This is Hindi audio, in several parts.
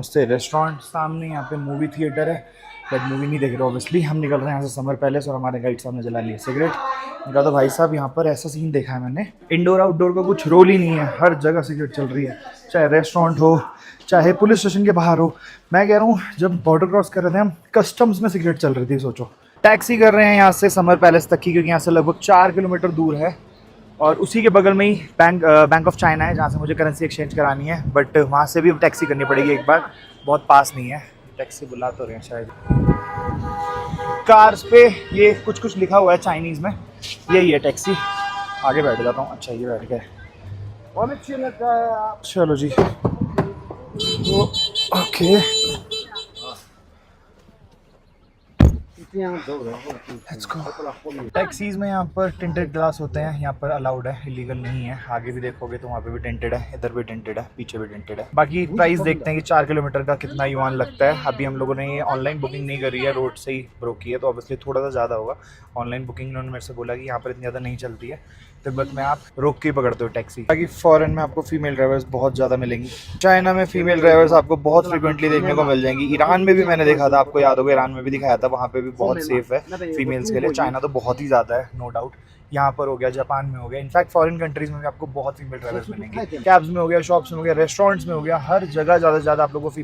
उससे रेस्टोरेंट सामने, यहाँ पे मूवी थिएटर है, बट मूवी नहीं देख रहे ऑब्वियसली। हम निकल रहे हैं यहाँ से समर पैलेस और हमारे गाइड साहब ने जला लिए सिगरेट। मेरा तो भाई साहब यहाँ पर ऐसा सीन देखा है मैंने, इंडोर आउटडोर का कुछ रोल ही नहीं है, हर जगह सिगरेट चल रही है, चाहे रेस्टोरेंट हो चाहे पुलिस स्टेशन के बाहर हो। मैं कह रहा हूँ जब बॉर्डर क्रॉस कर रहे थे हम, कस्टम्स में सिगरेट चल रही थी, सोचो। टैक्सी कर रहे हैं यहाँ से समर पैलेस तक की, क्योंकि यहाँ से लगभग 4 किलोमीटर दूर है और उसी के बगल में ही बैंक ऑफ चाइना है, जहाँ से मुझे करेंसी एक्सचेंज करानी है। बट वहाँ से भी टैक्सी करनी पड़ेगी एक बार, बहुत पास नहीं है। टैक्सी बुला तो रहे हैं शायद। कार्स पे ये कुछ कुछ लिखा हुआ है चाइनीज़ में, यही है टैक्सी। आगे बैठ जाता हूँ। अच्छा ये बैठ गए, चलो जी। Okay let's go. टैक्सीज में यहाँ पर टिंटेड ग्लास होते हैं, यहाँ पर अलाउड है, इलीगल नहीं है। आगे भी देखोगे तो वहाँ पे भी टिंटेड है, इधर भी टिंटेड है, पीछे भी टिंटेड है। बाकी प्राइस देखते हैं कि 4 किलोमीटर का कितना युआन लगता है। अभी हम लोगों ने ये ऑनलाइन बुकिंग नहीं करी है, रोड से ही बुक की है, तो ऑब्वियसली थोड़ा सा ज़्यादा होगा। ऑनलाइन बुकिंग उन्होंने मेरे से बोला कि यहाँ पर इतनी ज़्यादा नहीं चलती है, तिब्बत में आप रोक के पकड़ते हो टैक्सी। बाकी फॉरेन में आपको फीमेल ड्राइवर्स बहुत ज़्यादा मिलेंगी, चाइना में फीमेल ड्राइवर्स आपको बहुत फ्रिक्वेंटली देखने को मिल जाएंगी। ईरान में भी मैंने देखा था, आपको याद होगा, ईरान में भी दिखाया था, वहाँ पे भी बहुत सेफ है फीमेल्स के लिए। चाइना तो बहुत ही ज़्यादा है, नो डाउट। यहाँ पर हो गया, जापान में हो गया, इनफैक्ट फॉरेन कंट्रीज में भी आपको बहुत फीमेल ड्राइवर्स मिलेंगे। कैब्स में हो गया, शॉप्स में हो गया, रेस्टोरेंट्स में हो गया, हर जगह ज़्यादा से ज़्यादा आप लोगों को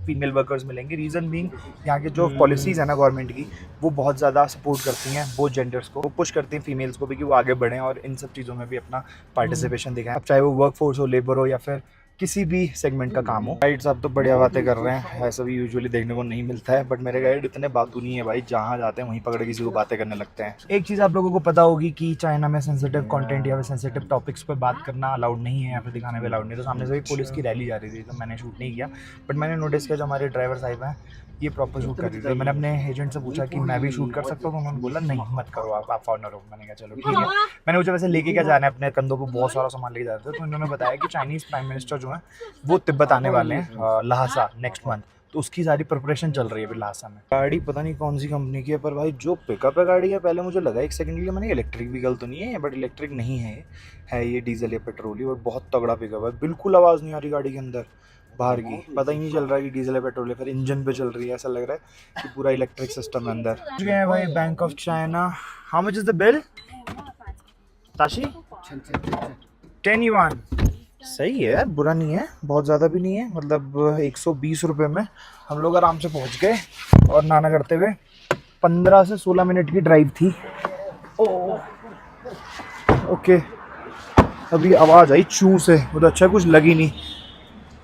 फीमेल वर्कर्स मिलेंगे। रीज़न बीइंग यहाँ की जो पॉलिसीज़ है ना गवर्नमेंट की, वो बहुत ज़्यादा सपोर्ट करती हैं बोथ जेंडर्स को, वो पुश करती हैं फीमेल्स को भी कि वो आगे बढ़ें और इन सब चीज़ों में भी अपना पार्टिसिपेशन दिखाएं। अब चाहे वो वर्क फोर्स हो, लेबर हो, या फिर किसी भी सेगमेंट का काम हो। गाइड साहब तो बढ़िया बातें कर रहे हैं, ऐसा भी यूजुअली देखने को नहीं मिलता है, बट मेरे गाइड इतने बातू नहीं है भाई, जहाँ जाते हैं वहीं पकड़ के किसी को बातें करने लगते हैं। एक चीज़ आप लोगों को पता होगी कि चाइना में सेंसिटिव कंटेंट या फिर सेंसिटिव टॉपिक्स पर बात करना अलाउड नहीं है, या फिर दिखाने में अलाउड नहीं है। तो सामने से भी पुलिस की रैली जा रही थी, तो मैंने शूट नहीं किया, बट मैंने नोटिस किया जो हमारे ड्राइवर साहिब हैं ये प्रॉपर शूट कर रही थी। तो मैंने अपने एजेंट से पूछा कि मैं भी शूट कर सकता हूँ, तो उन्होंने बोला नहीं मत करो, आप फॉरनर हो। मैंने कहा चलो ठीक है। मैंने पूछा वैसे लेके क्या जाना है, अपने कंधों पर बहुत सारा सामान लेके जाते थे, तो उन्होंने बताया कि चाइनीज़ प्राइम मिनिस्टर जो है वो तिब्बत आने वाले हैं लहासा नेक्स्ट मंथ, तो उसकी सारी प्रिपरेशन चल रही है अभी लहासा में। गाड़ी पता नहीं कौन सी कंपनी की है, पर भाई जो पिकअप है गाड़ी है, पहले मुझे लगा एक सेकंड के लिए मैंने इलेक्ट्रिक व्हीकल तो नहीं है, बट इलेक्ट्रिक नहीं है ये डीजल या पेट्रोल ही, और बहुत तगड़ा पिकअप है, बिल्कुल आवाज़ नहीं आ रही गाड़ी के अंदर बाहर की, पता ही नहीं चल रहा है कि डीजल है पेट्रोल है, फिर इंजन पे चल रही है, ऐसा लग रहा है कि पूरा इलेक्ट्रिक सिस्टम है अंदर। पहुंच गए हैं भाई bank of China. How much is the bill Tashi? 10 yuan. सही है यार, बुरा नहीं है, बहुत ज़्यादा भी नहीं है, मतलब 120 रुपये में हम लोग आराम से पहुंच गए। और नाना करते हुए 15 से 16 मिनट की ड्राइव थी। ओके अभी आवाज़ आई चू से, वो तो अच्छा कुछ लगी नहीं।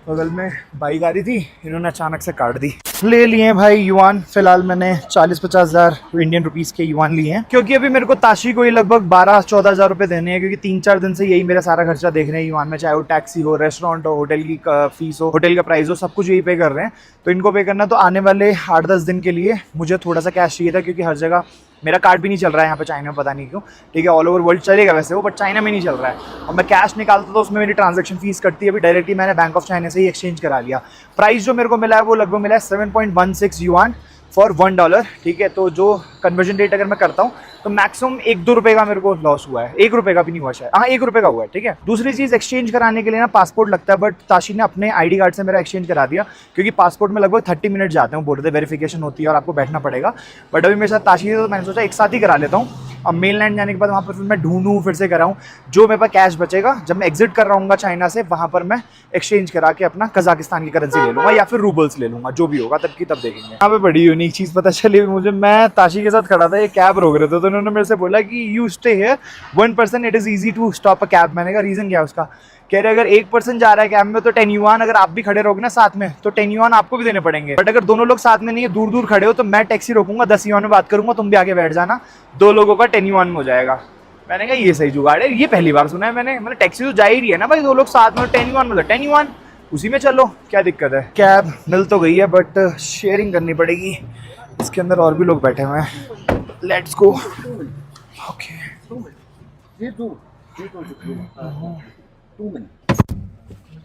बगल में बाइक आ रही थी, इन्होंने अचानक से काट दी। ले लिए भाई युआन, फिलहाल मैंने 40-50 हज़ार इंडियन रुपीस के युआन लिए हैं, क्योंकि अभी मेरे को ताशी को ही लगभग 12-14 हज़ार रुपये देने हैं, क्योंकि 3-4 दिन से यही मेरा सारा खर्चा देख रहे हैं युआन में, चाहे वो टैक्सी हो, रेस्टोरेंट हो, होटल की फीस हो, होटल का प्राइस हो, सब कुछ यही पे कर रहे हैं। तो इनको पे करना, तो आने वाले 8-10 दिन के लिए मुझे थोड़ा सा कैश चाहिए था, क्योंकि हर जगह मेरा कार्ड भी नहीं चल रहा है यहाँ पे चाइना में, पता नहीं क्यों। ठीक है ऑल ओवर वर्ल्ड चलेगा वैसे वो, बट चाइना में नहीं चल रहा है। और मैं कैश निकालता तो उसमें मेरी ट्रांजैक्शन फीस कटती है, अभी डायरेक्टली मैंने बैंक ऑफ चाइना से ही एक्सचेंज करा लिया। प्राइस जो मेरे को मिला है वो लगभग मिला है 7.16 युआन फॉर $1। ठीक है, तो जो कन्वर्जन रेट अगर मैं करता हूँ तो मैक्सिमम 1-2 रुपये का मेरे को लॉस हुआ है, 1 रुपये का भी नहीं हुआ शायद, हाँ 1 रुपये का हुआ है। ठीक है, दूसरी चीज़ एक्सचेंज कराने के लिए ना पासपोर्ट लगता है, बट ताशी ने अपने आईडी कार्ड से मेरा एक्सचेंज करा दिया, क्योंकि पासपोर्ट में लगभग 30 मिनट जाते हैं, बोल रहे थे वेरिफिकेशन होती है और आपको बैठना पड़ेगा। बट अभी मेरे साथ ताशी है, तो मैंने सोचा एक साथ ही करा लेता हूँ। अब मेन लैंड जाने के बाद वहाँ पर फिर मैं ढूंढूँ, फिर से कराऊँ, जो मेरे पास कैश बचेगा जब मैं एग्जिट कर रहा हूँ चाइना से, वहाँ पर मैं एक्सचेंज करा के अपना कजाकिस्तान की करेंसी ले लूँगा, या फिर रूबल्स ले लूँगा, जो भी होगा तब की तब देखेंगे। यहाँ पे बड़ी यूनिक चीज़ पता चली मुझे, मैं ताशी के साथ खड़ा था, ये कैब रोक रहे थे, तो उन्होंने मेरे से बोला कि you stay here 1% it is easy to stop a cab. मैंने कहा रीज़न क्या है उसका? कह रहे अगर 1% जा रहा है कैब में तो 10 युआन, अगर आप भी खड़े रहोगे ना साथ में तो 10 युआन आपको भी देने पड़ेंगे, बट अगर दोनों लोग साथ में नहीं है, दूर दूर खड़े हो, तो मैं टैक्सी रोकूंगा, 10 युआन में बात करूंगा, तुम भी आगे बैठ जाना, 2 लोगों का 10 युआन में हो जाएगा। मैंने कहा ये सही जुगाड़ है, ये पहली बार सुना है मैंने। मतलब टैक्सी तो जा ही रही है ना भाई, 2 लोग साथ में, 10 युआन मतलब 10 युआन, उसी में चलो, क्या दिक्कत है। कैब मिल तो गई है, बट शेयरिंग करनी पड़ेगी, इसके अंदर और भी लोग बैठे हुए हैं। Let's go. ओके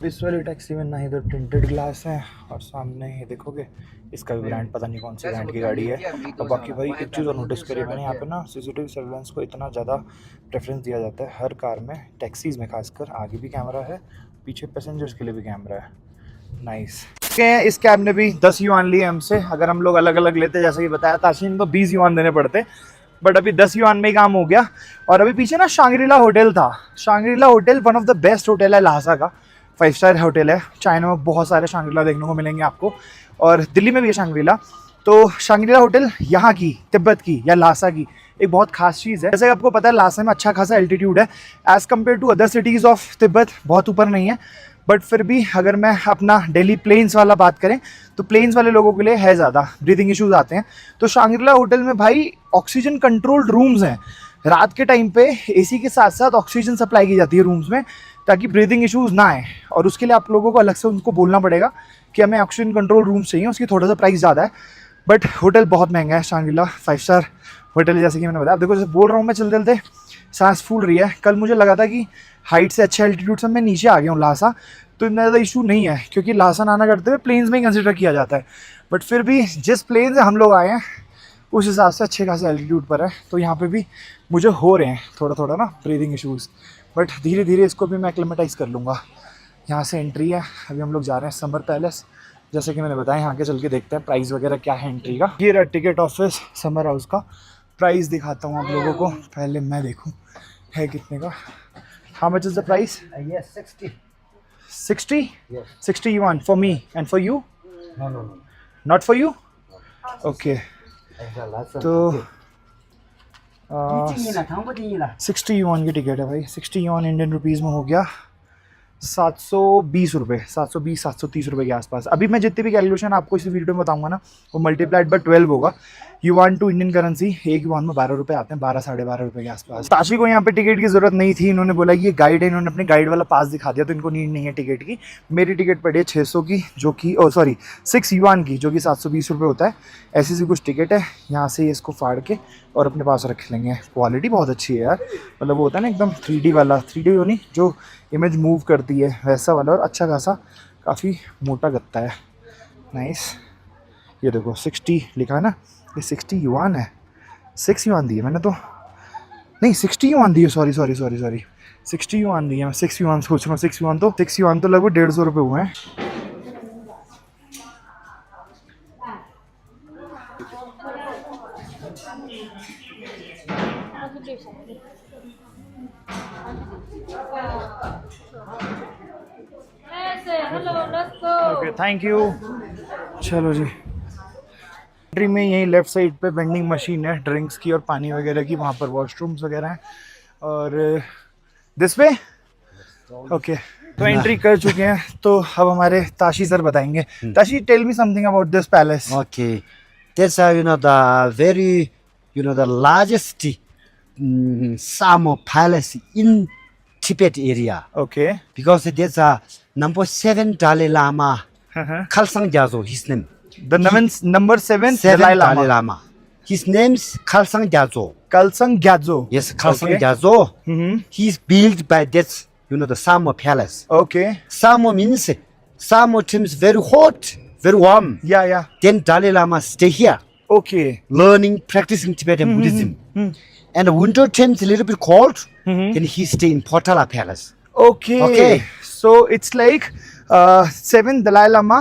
इस वाली टैक्सी में ना इधर टिंटेड ग्लास है, और सामने ये देखोगे इसका भी ब्रांड पता नहीं कौन सी ब्रांड की गाड़ी है। और बाकी भाई एक चीज़ और नोटिस करी मैंने, यहाँ पे ना सीसीटीवी सर्वेलेंस को इतना ज़्यादा प्रेफरेंस दिया जाता है हर कार में, टैक्सीज़ में खासकर। आगे भी कैमरा है, पीछे पैसेंजर्स के लिए भी कैमरा है। नाइस। इस कैब ने भी 10 युआन लिए हमसे। अगर हम लोग अलग अलग लेते जैसे कि बताया ताशीन तो 20 युआन देने पड़ते, बट अभी 10 युआन में ही काम हो गया। और अभी पीछे ना शांग्रीला होटल था। Shangrila hotel one of the best hotel है लहासा का, 5 स्टार होटल है। चाइना में बहुत सारे शांग्रीला देखने को मिलेंगे आपको, और दिल्ली में भी है शांग्रीला। तो शांग्रीला होटल यहाँ की, तिब्बत की या लहासा की एक बहुत खास चीज़ है। जैसे आपको पता है लहासा में अच्छा खासा एल्टीट्यूड है as compare to other cities of Tibet, बहुत ऊपर नहीं है, बट फिर भी अगर मैं अपना दिल्ली प्लेन्स वाला बात करें तो प्लेन्स वाले लोगों के लिए है ज़्यादा ब्रीदिंग इश्यूज आते हैं। तो शांग्रीला होटल में भाई ऑक्सीजन कंट्रोल्ड रूम्स हैं। रात के टाइम पे एसी के साथ साथ ऑक्सीजन सप्लाई की जाती है रूम्स में, ताकि ब्रीदिंग इश्यूज ना आए। और उसके लिए आप लोगों को अलग से उनको बोलना पड़ेगा कि हमें ऑक्सीजन कंट्रोल रूम्स चाहिए, उसकी थोड़ा सा प्राइस ज़्यादा है, बट होटल बहुत महंगा है। शांग्रीला 5 स्टार होटल जैसे कि मैंने बताया। देखो जैसे बोल रहा हूँ मैं, चलते चलते सांस फूल रही है। कल मुझे लगा था कि हाइट से अच्छे एल्टीट्यूड से मैं नीचे आ गया हूँ लहासा, तो इतना ज़्यादा इशू नहीं है, क्योंकि लहासा नाना करते हुए प्लेन्स में ही कंसिडर किया जाता है। बट फिर भी जिस प्लेन से हम लोग आए हैं उस हिसाब से अच्छे खासे एल्टीट्यूड पर है, तो यहाँ पे भी मुझे हो रहे हैं थोड़ा थोड़ा ना ब्रीदिंग इशूज़, बट धीरे धीरे इसको भी मैं एक्लेमेटाइज़ कर लूँगा। यहाँ से एंट्री है, अभी हम लोग जा रहे हैं समर पैलेस। जैसे कि मैंने बताया, यहाँ के चल के देखते हैं प्राइस वगैरह क्या है एंट्री का। ये रहा टिकट ऑफिस समर हाउस का। प्राइस दिखाता हूँ आप लोगों को, पहले मैं देखूँ है कितने का। How much is the price? 60? 60 yuan for me and for you? No. Not for you? Okay. तो 60 yuan की टिकट है भाई। 60 yuan इंडियन रुपीज़ में हो गया 720 रुपये, 720-730 रुपये के आसपास। अभी मैं जितनी भी कैलकुलेशन आपको इस वीडियो में बताऊंगा ना, वो मल्टीप्लाइड बाय 12 होगा। युआन टू इंडियन करेंसी, एक युआन में 12 रुपये आते हैं, 12-12.5 रुपये के आसपास। ताशी को यहाँ पे टिकट की ज़रूरत नहीं थी, इन्होंने बोला कि ये गाइड है, इन्होंने अपने गाइड वाला पास दिखा दिया, तो इनको नीड नहीं है टिकट की। मेरी टिकट पड़ी है 600 की, जो कि 6 युआन की, जो कि 720 रुपये होता है। ऐसी सी कुछ टिकट है। यहाँ से इसको फाड़ के और अपने पास रख लेंगे। क्वालिटी बहुत अच्छी है यार, मतलब वो होता है ना एकदम 3D वाला, 3D नहीं जो इमेज मूव करती है वैसा वाला, और अच्छा खासा काफ़ी मोटा गत्ता है। नाइस। ये देखो 60 लिखा है ना, ये 60 युआन है। 6 युआन दी है मैंने तो, नहीं 60 युआन दी है, सॉरी 60 युआन दी है। मैं 6 युआन सोच रहा हूँ। 6 युआन तो लगभग 150 रुपये हुए हैं। Okay thank you. चलो जी, एंट्री में यही लेफ्ट साइड पे वेंडिंग मशीन है ड्रिंक्स की और पानी वगैरह की, वहाँ पर वॉशरूम्स वगैरह हैं। और दिस वे ओके, तो एंट्री कर चुके हैं। तो अब हमारे ताशी सर बताएंगे। Tashi, tell me something about this palace. Okay, that's the very the largest Samo palace in Tibet area. Okay. Because there's a number 7 Dalai Lama, Khalsang Gyatso, his name. The number 7 Dalai Lama. His name's Khalsang Gyatso. Khalsang Gyatso. Yes, Khalsang Okay. Gyatso. He's built by that, the Samo palace. Okay. Samo means Samo means very hot, very warm. Yeah. Then Dalai Lama stay here, Okay. learning, practicing Tibetan Buddhism. And the winter time is a little bit cold. Then he stay in Potala Palace. Okay. So it's like 7 Dalai Lama.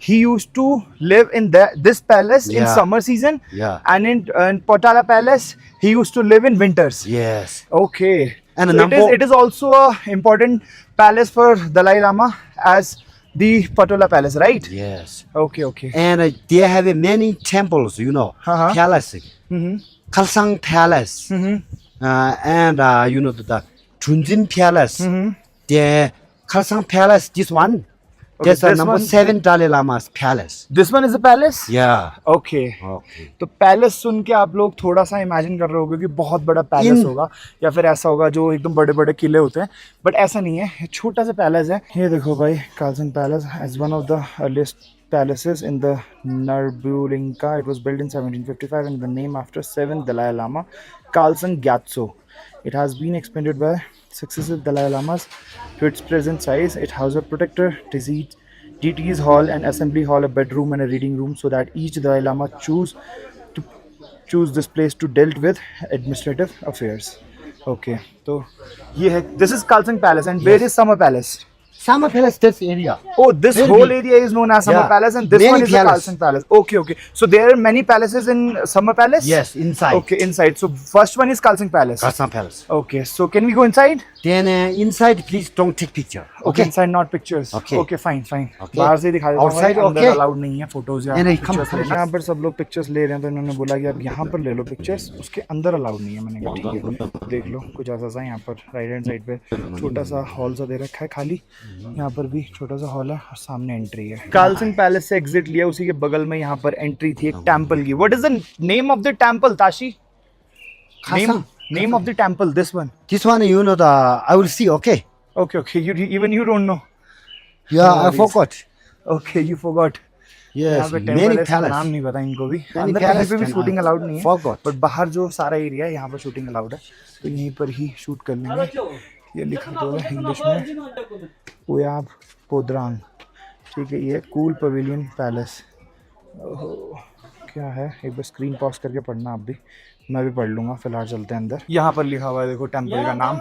He used to live in this palace in Yeah. summer season. Yeah. And in Potala Palace, he used to live in winters. Yes. Okay. And So it is also a important palace for Dalai Lama as the Potala Palace, right? Yes. Okay. And they have many temples, Uh-huh. palace. Khalsang Palace. And the Chunjin Palace. The Khalsang Palace, this one. That's this number one- 7 Dalai Lama's palace. This one is a palace? Yeah. Okay. तो पैलेस सुन के आप लोग थोड़ा सा इमेजिन कर रहे होगे कि बहुत बड़ा पैलेस होगा या फिर ऐसा होगा जो एकदम बड़े बड़े किले होते हैं, बट ऐसा नहीं है, ये छोटा सा पैलेस है। ये देखो भाई, Khalsang Palace as one of the earliest palaces in the Narbulinka. It was built in 1755 and the name after 7th Dalai Lama, Khalsang Gyatso. It has been expanded by successive Dalai Lamas to its present size. It houses a protector, deities hall, an assembly hall, a bedroom, and a reading room, so that each Dalai Lama choose this place to deal with administrative affairs. Okay, so this is Khalsang Palace, and where is Summer Palace? Summer Palace, this area. Oh, this Very whole big. area is known as Summer Yeah. Palace, and this Many one is the palace. Kalsang Palace. Okay, okay. So there are many palaces in Summer Palace. Yes, inside. Okay, inside. So first one is Kalsang Palace. Kalsang Palace. Okay, so can we go inside? Then inside, please don't take picture. Okay, inside not pictures. Okay. Okay, fine, fine. Okay. बाहर से दिखा देता हूँ, Outside, अंदर okay. अलाउड नहीं है फोटोज या नहीं, नहीं, come, pictures come. लेना। यहाँ पर सब लोग पिक्चर्स ले रहे हैं, तो इन्होंने बोला कि आप यहाँ पर ले लो पिक्चर्स, उसके अंदर अलाउड नहीं है। मैंने कहा ठीक है, देख लो। कुछ ऐसा सा यहाँ पर राइट हैंड साइड पे छोटा सा हॉल सा दे रखा है खाली, यहाँ पर भी छोटा सा हॉल है और सामने एंट्री है। कालसिंग पैलेस से एग्जिट लिया, उसी के बगल में यहाँ पर एंट्री थी एक टेम्पल की। What is the name of the temple, Tashi? Kalsang. Name of the temple, this one. This one, you know, I will see, okay? Okay, okay. Even you don't know. Yeah, No I worries. forgot. Okay, you forgot. यहाँ Yes, पे many टेम्पल है, इसका palace. नाम नहीं पता इनको भी। Many अंदर कहीं palace पे भी can शूटिंग I अलाउड नहीं है, forgot. बट बाहर जो सारा एरिया है यहाँ पर शूटिंग अलाउड है, तो यहीं पर ही शूट कर लेंगे। ये लिखा तो है इंग्लिश में, ओयाब पोद्रांग। ठीक है, ये कूल पवेलियन पैलेस। क्या है, एक बार स्क्रीन पॉज करके पढ़ना आप भी, मैं भी पढ़ लूँगा। फिलहाल चलते हैं अंदर। यहाँ पर लिखा हुआ है देखो टेम्पल का नाम,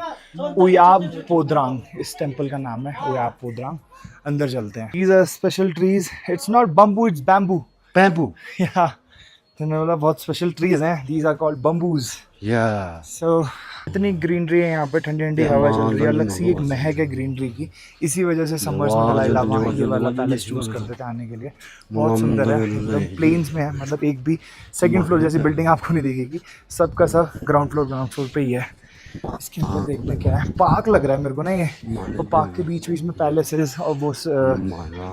ओयाब पोद्रांग, इस टेम्पल का नाम है ओयाब पोद्रांग। अंदर चलते हैं। These are special trees. It's not bamboo, it's bamboo. Bamboo. Yeah. तो मैंने बोला बहुत स्पेशल ट्रीज हैं। These are called bamboos. Yeah. So इतनी ग्रीनरी है यहाँ पे, ठंडी ठंडी हवा चल रही है, अलग सी एक महक है ग्रीनरी की। इसी वजह से समर्स में दलाई लामा ये वाला पैलेस चूज करते थे आने के लिए। बहुत सुंदर है, एकदम प्लेन्स में है, मतलब एक भी सेकंड फ्लोर जैसी बिल्डिंग आपको नहीं दिखेगी, सबका सब ग्राउंड फ्लोर पे ही है। इसके अंदर देखते क्या है, पार्क लग रहा है मेरे को ना ये, तो पार्क के बीच बीच में पैलेसेस और वो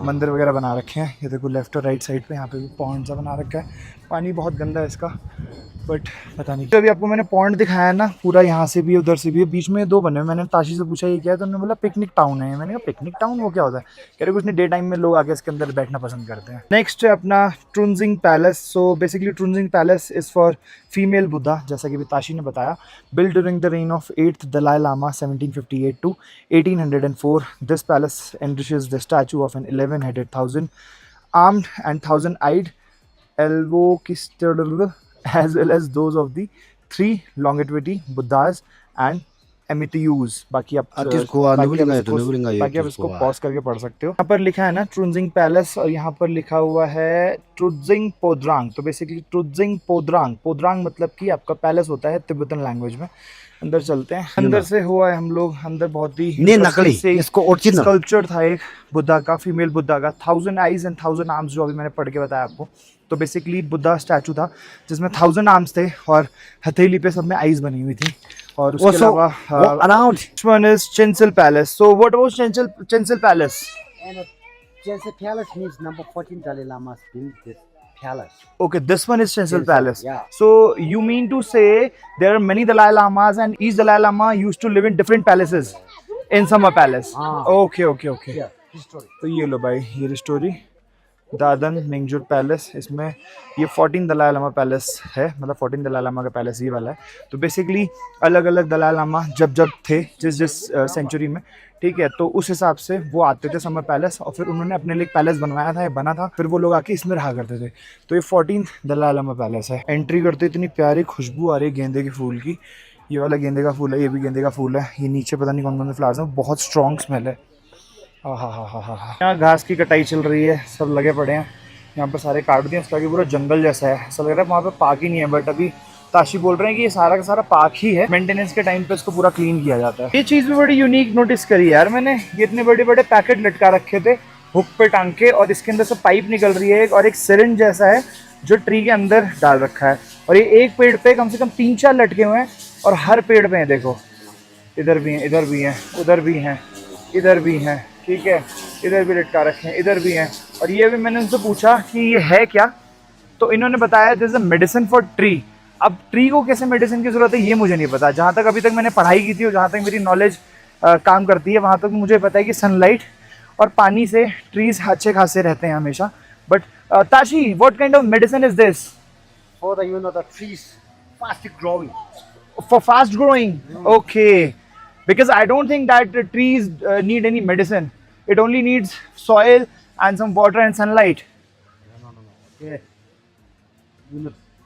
मंदिर वगैरह बना रखे हैं। ये देखो लेफ्ट और राइट साइड पे, यहाँ पे भी पॉन्ड सा बना रखा है। पानी बहुत गंदा है इसका, बट पता नहीं। तो अभी आपको मैंने पॉन्ड दिखाया ना, पूरा यहाँ से भी उधर से भी, बीच में दो बने हुए। मैंने ताशी से पूछा ये क्या है, तो उन्होंने बोला पिकनिक टाउन है। मैंने कहा पिकनिक टाउन वो क्या होता है? कह रहे कुछ नहीं, डे टाइम में लोग आके इसके अंदर बैठना पसंद करते हैं। नेक्स्ट है अपना Trunjing palace. So basically Trunjing palace is for female Buddha, जैसा कि भी ताशी ने बताया। Built during the reign of 8th Dalai Lama 1758 to 1804, this palace enriches the statue of an 11-headed, 1,000 armed and 1,000-eyed Elvokistadul, as well as those of the 3 longevity Buddhas and Amitayus। बाकी आप इसको पॉज करके पढ़ सकते हो। यहाँ पर लिखा है ना ट्रुनजिंग पैलेस, और यहाँ पर लिखा हुआ है ट्रुनजिंग पोद्रांग। तो बेसिकली ट्रुनजिंग पोद्रांग, पोद्रांग मतलब कि आपका पैलेस होता है तिब्बतन लैंग्वेज में। अंदर चलते हैं। अंदर से हुआ है हम लोग, अंदर बहुत ही नकली, इसको ओरिजिनल स्कल्पचर था एक बुद्धा का, फीमेल बुद्धा का, 1,000 आइज एंड 1,000 आर्म्स, जो अभी मैंने पढ़ के बताया आपको। तो बेसिकली बुद्धा स्टैचू था जिसमें 1,000 आर्म्स थे और हथेली पे सब में आइज बनी हुई थी। और उसके अलावा around one is Chinsel Palace. So what about Chinsel Palace? and Chinsel Palace means number 14 Dalai Lama's built this palace. Okay, this one is Chinsel Palace. Yeah. So you mean to say there are many Dalai Lamas and each Dalai Lama used to live in different palaces in Summer Palace. Okay, okay, okay. Yeah, history. तो ये लो भाई, ये स्टोरी दादन मिंगजुर पैलेस। इसमें ये 14 दलाई लामा पैलेस है, मतलब 14 दलाई लामा का पैलेस ये वाला है। तो बेसिकली अलग अलग दलाई लामा जब जब थे जिस सेंचुरी में, ठीक है, तो उस हिसाब से वो आते थे समर पैलेस, और फिर उन्होंने अपने लिए पैलेस बनवाया था, बना था, फिर वो लोग आके इसमें रहा करते थे। तो ये 14 दलाई लामा पैलेस है। एंट्री करते इतनी प्यारी खुशबू आ रही है गेंदे के फूल की। ये वाला गेंदे का फूल है, ये भी गेंदे का फूल है। ये नीचे पता नहीं कौन कौन से फ्लावर्स हैं, बहुत स्ट्रॉन्ग स्मेल है। हाँ, यहाँ घास की कटाई चल रही है, सब लगे पड़े हैं यहाँ पर, सारे काट दिए। उसका पूरा जंगल जैसा है, ऐसा लग रहा है वहाँ पे पार्क ही नहीं है, बट अभी ताशी बोल रहे हैं कि ये सारा का सारा पार्क ही है। मेंटेनेंस के टाइम पे इसको पूरा क्लीन किया जाता है। ये चीज़ भी बड़ी यूनिक नोटिस करी यार मैंने, ये इतने बड़े बड़े पैकेट लटका रखे थे हुक पे टांग के, और इसके अंदर से पाइप निकल रही है और एक सिरिंज जैसा है जो ट्री के अंदर डाल रखा है। और ये एक पेड़ पे कम से कम 3-4 लटके हुए हैं, और हर पेड़ पे हैं, देखो इधर भी हैं, इधर भी हैं, उधर भी हैं, इधर भी हैं, ठीक है, इधर भी लटका रखे हैं, इधर भी हैं। और ये भी मैंने उनसे पूछा कि ये है क्या, तो इन्होंने बताया this is a medicine for tree. अब ट्री को कैसे मेडिसिन की जरूरत है ये मुझे नहीं पता। जहाँ तक अभी तक मैंने पढ़ाई की थी और जहाँ तक मेरी नॉलेज काम करती है, वहाँ तक मुझे पता है कि सनलाइट और पानी से ट्रीज अच्छे खासे रहते हैं हमेशा। But Tashi, what kind of medicine is this? For the trees fast growing. For fast growing? Okay. Because I don't think that the trees need any medicine. It only needs soil and some water and sunlight. No. Okay.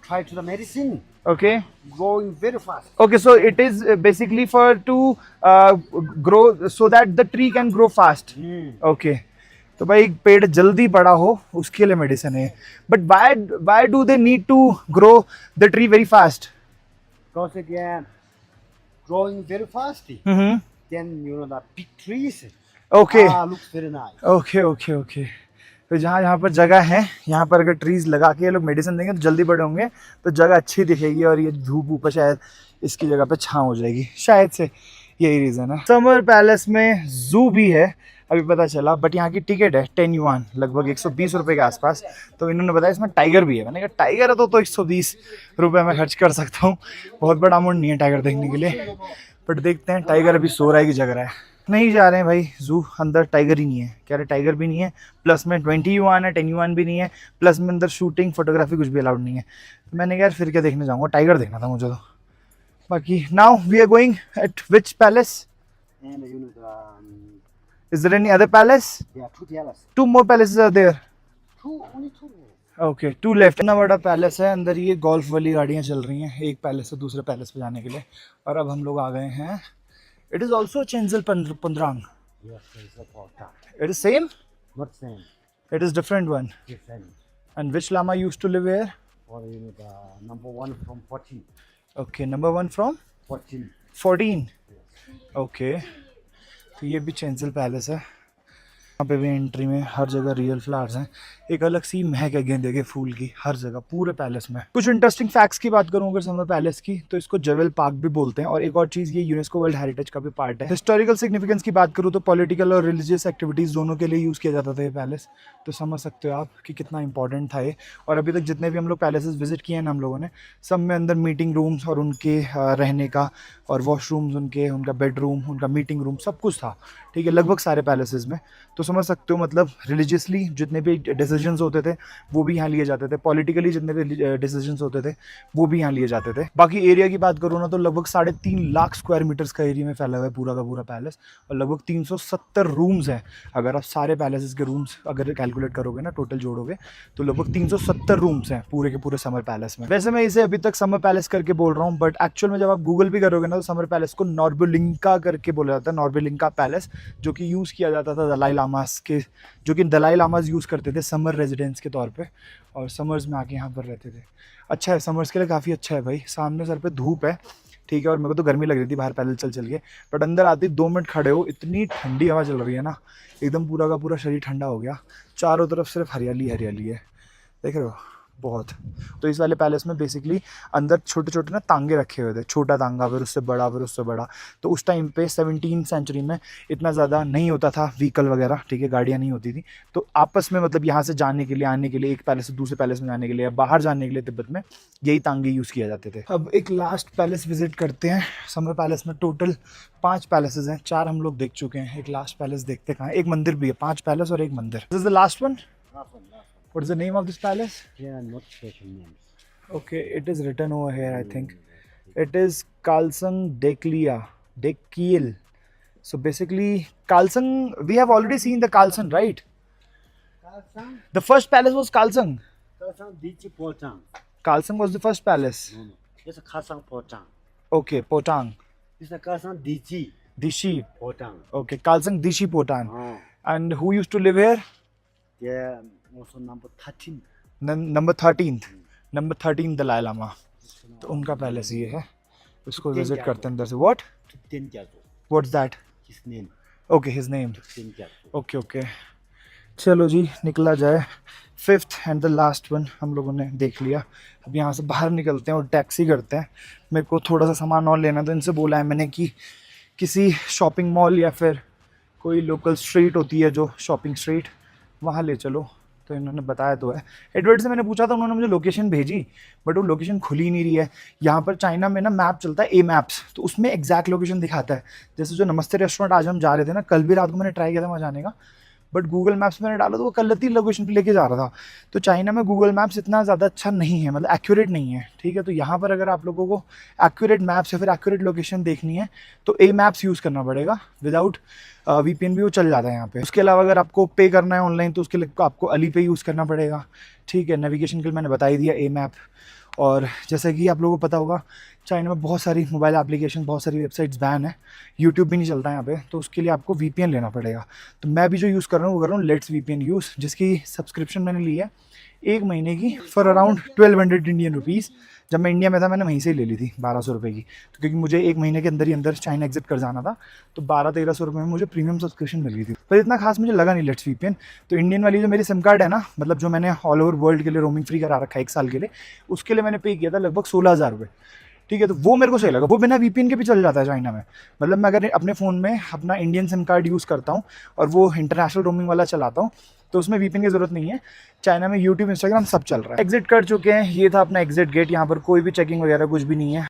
try to the medicine, Okay. growing very fast. Okay, so it is basically for to grow so that the tree can grow fast. Okay. तो भाई पेड़ जल्दी बड़ा हो उसके लिए मेडिसिन है. But why do they need to grow the tree very fast? Because again, growing very fast, Mm-hmm. then you know the big trees. Okay. Looks very nice. Okay okay okay. तो जहाँ पर जगह है यहाँ पर अगर ट्रीज लगा के ये लोग मेडिसिन देंगे तो जल्दी बड़े होंगे, तो जगह अच्छी दिखेगी और ये धूप ऊपर शायद इसकी जगह पे छाँव हो जाएगी, शायद से यही रीज़न है. समर पैलेस में जू भी है अभी पता चला, बट यहाँ की टिकट है 10 युआन, लगभग 120 रुपये के आसपास. तो इन्होंने बताया इसमें टाइगर भी है. मैंने कहा टाइगर है तो 120 रुपये मैं खर्च कर सकता हूँ, बहुत बड़ा अमाउंट नहीं है टाइगर देखने के लिए. बट देखते हैं, टाइगर अभी सो रहा है कि जग रहा है. नहीं जा रहे हैं भाई जू, अंदर टाइगर ही नहीं है. कह रहे टाइगर भी नहीं है, प्लस में 20 युआन है, 10 युआन भी नहीं है, प्लस में अंदर शूटिंग फोटोग्राफी कुछ भी अलाउड नहीं है. तो मैंने कहा यार फिर क्या देखने जाऊँगा, टाइगर देखना था मुझे. तो बाकी now we are going at which palace? And you know the is there any other palace? two palaces. 2 more palaces are there. Only two. Okay 2 left. इतना बड़ा पैलेस है, अंदर ये गोल्फ वाली गाड़ियाँ चल रही हैं एक पैलेस से दूसरे पैलेस पे जाने के लिए. और अब हम लोग आ गए हैं. इट इज़ ऑल्सो चेंजल पंद्रांग. Yes, it's a porta. It is same. Not same. It is different one. Different. And which lama used to live here? Or you know the number 1 from 14. Okay, number 1 from 14. 14. Okay. तो ये भी चेंजल पैलेस है. यहाँ पे भी एंट्री में हर जगह रियल फ्लावर्स हैं. एक अलग सी महक है गेंदे के फूल की हर जगह पूरे पैलेस में. कुछ इंटरेस्टिंग फैक्ट्स की बात करूँ अगर समर पैलेस की, तो इसको जवेल पार्क भी बोलते हैं. और एक और चीज़, ये यूनेस्को वर्ल्ड हेरिटेज का भी पार्ट है. हिस्टोरिकल सिग्निफिकेंस की बात करूँ तो पॉलिटिकल और रिलीजियस एक्टिविटीज़ दोनों के लिए यूज़ किया जाता था ये पैलेस. तो समझ सकते हो आप कि कितना इंपॉर्टेंट था ये. और अभी तक जितने भी हम लोग पैलेसेस विजिट किए हैं हम लोगों ने, सब में अंदर मीटिंग रूम्स और उनके रहने का और वॉशरूम्स, उनका बेडरूम, उनका मीटिंग रूम, सब कुछ था. ठीक है, लगभग सारे पैलेसेस में. तो समझ सकते हो मतलब रिलीजियसली जितने भी डिसीजंस होते थे वो भी यहाँ लिए जाते थे, पॉलिटिकली जितने भी डिसीजंस होते थे वो भी यहाँ लिए जाते थे. बाकी एरिया की बात करूँ ना तो लगभग 3.5 लाख स्क्वायर मीटर्स का एरिया में फैला हुआ है पूरा का पूरा पैलेस. और लगभग 370 रूम्स हैं. अगर आप सारे पैलेसेस के रूम्स अगर कैलकुलेट करोगे ना, टोटल जोड़ोगे, तो लगभग 370 रूम्स हैं पूरे के पूरे समर पैलेस में. वैसे मैं इसे अभी तक समर पैलेस करके बोल रहा हूँ, बट एक्चुअल में जब आप गूगल भी करोगे ना तो समर पैलेस को नॉर्बुलिंका करके बोला जाता है. नॉर्बुलिंका पैलेस, जो कि यूज़ किया जाता था दलाई लामास के, जो कि दलाई लामास यूज़ करते थे समर रेजिडेंस के तौर पे, और समर्स में आके यहाँ पर रहते थे. अच्छा है, समर्स के लिए काफ़ी अच्छा है भाई. सामने सर पे धूप है, ठीक है, और मेरे को तो गर्मी लग रही थी बाहर पैदल चल के, बट अंदर आते 2 मिनट खड़े हो, इतनी ठंडी हवा चल रही है ना, एकदम पूरा का पूरा शरीर ठंडा हो गया. चारों तरफ सिर्फ हरियाली हरियाली है, देख रहे हो, बहुत. तो इस वाले पैलेस में बेसिकली अंदर छोटे छोटे ना तांगे रखे हुए थे, छोटा तांगा फिर उससे बड़ा फिर उससे बड़ा. तो उस टाइम पे 17वीं सेंचुरी में इतना ज़्यादा नहीं होता था व्हीकल वगैरह, ठीक है, गाड़ियाँ नहीं होती थी. तो आपस में मतलब यहाँ से जाने के लिए, आने के लिए, एक पैलेस से दूसरे पैलेस में जाने के लिए, बाहर जाने के लिए तिब्बत में यही तांगे यूज़ किए जाते थे. अब एक लास्ट पैलेस विजिट करते हैं. समर पैलेस में टोटल 5 पैलेसेस हैं, 4 हम लोग देख चुके हैं. एक लास्ट पैलेस देखते कहाँ है. एक मंदिर भी है, 5 पैलेस और एक मंदिर. This is the last one. What is the name of this palace? Yeah, not special names. Okay, it is written over here, I think. It is Kalsang Dekiel. So basically, Kalsang, we have already seen the Kalsang, right? Kalsang? The first palace was Kalsang. Kalsang Dichi Potang. Kalsang was the first palace. No. It's a Kalsang Potang. Okay, Potang. It's a Kalsang Dichi Dishi. Potang. Okay, Kalsang Dishi Potang. Oh. And who used to live here? Yeah, also number 13. Number 13th. Number 13 Dalai Lama. तो उनका पैलेस ये है, उसको विजिट करते हैं अंदर से. What? What's that? His name. Okay, his name. Tenjato. Okay okay, चलो जी निकला जाए. 5th and the last one हम लोगों ने देख लिया. अब यहाँ से बाहर निकलते हैं और टैक्सी करते हैं. मेरे को थोड़ा सा सामान और लेना, तो इनसे बोला है मैंने कि किसी शॉपिंग मॉल या फिर कोई लोकल स्ट्रीट होती है जो शॉपिंग स्ट्रीट, वहाँ ले चलो. तो इन्होंने बताया तो है. एडवर्ड से मैंने पूछा था, उन्होंने मुझे लोकेशन भेजी, बट वो लोकेशन खुली नहीं रही है. यहाँ पर चाइना में ना मैप चलता है, ए मैप्स, तो उसमें एग्जैक्ट लोकेशन दिखाता है. जैसे जो नमस्ते रेस्टोरेंट आज हम जा रहे थे ना, कल भी रात को मैंने ट्राई किया था वहाँ जाने का, बट गूगल मैप्स मैंने डाला तो वो गलती लोकेशन पे लेके जा रहा था. तो चाइना में गूगल मैप्स इतना ज़्यादा अच्छा नहीं है, मतलब एक्यूरेट नहीं है, ठीक है. तो यहाँ पर अगर आप लोगों को एक्यूरेट मैप्स या फिर एक्यूरेट लोकेशन देखनी है तो ए मैप्स यूज़ करना पड़ेगा. विदाउट VPN भी वो चल जाता है यहाँ पे. उसके अलावा अगर आपको पे करना है ऑनलाइन तो उसके लिए आपको अली पे यूज़ करना पड़ेगा, ठीक है. नेविगेशन के लिए मैंने बता ही दिया ए मैप. और जैसे कि आप लोगों को पता होगा चाइना में बहुत सारी मोबाइल एप्लीकेशन, बहुत सारी वेबसाइट्स बैन है, यूट्यूब भी नहीं चलता यहाँ पे, तो उसके लिए आपको VPN लेना पड़ेगा। तो मैं भी जो यूज़ कर रहा हूँ वो कर रहा हूँ लेट्स VPN यूज़, जिसकी सब्सक्रिप्शन मैंने ली है 1 महीने की फॉर अराउंड 1200 इंडियन रुपीज़। जब मैं इंडिया में था मैंने वहीं से ही ले ली थी 1200 रुपये की, तो क्योंकि मुझे 1 महीने के अंदर ही अंदर चाइना एग्जिट कर जाना था, तो 1200-1300 रुपये में मुझे प्रीमियम सब्सक्रिप्शन मिल गई थी। पर इतना खास मुझे लगा नहीं लेट्स VPN। तो इंडियन वाली जो मेरी सिम कार्ड है ना, मतलब जो मैंने ऑल ओवर वर्ल्ड के लिए रोमिंग फ्री करा रखा है 1 साल के लिए, उसके लिए मैंने पे किया था लगभग 16,000 रुपये। ठीक है, तो वो मेरे को सही लगा, वो बिना VPN के भी चल जाता है चाइना में। मतलब मैं अगर अपने फ़ोन में अपना इंडियन सिम कार्ड यूज़ करता हूँ और वो इंटरनेशनल रोमिंग वाला चलाता हूँ, तो उसमें VPN की ज़रूरत नहीं है। चाइना में यूट्यूब, इंस्टाग्राम सब चल रहा है। एग्जिट कर चुके हैं, ये था अपना एग्जिट गेट। यहाँ पर कोई भी चेकिंग वगैरह कुछ भी नहीं है।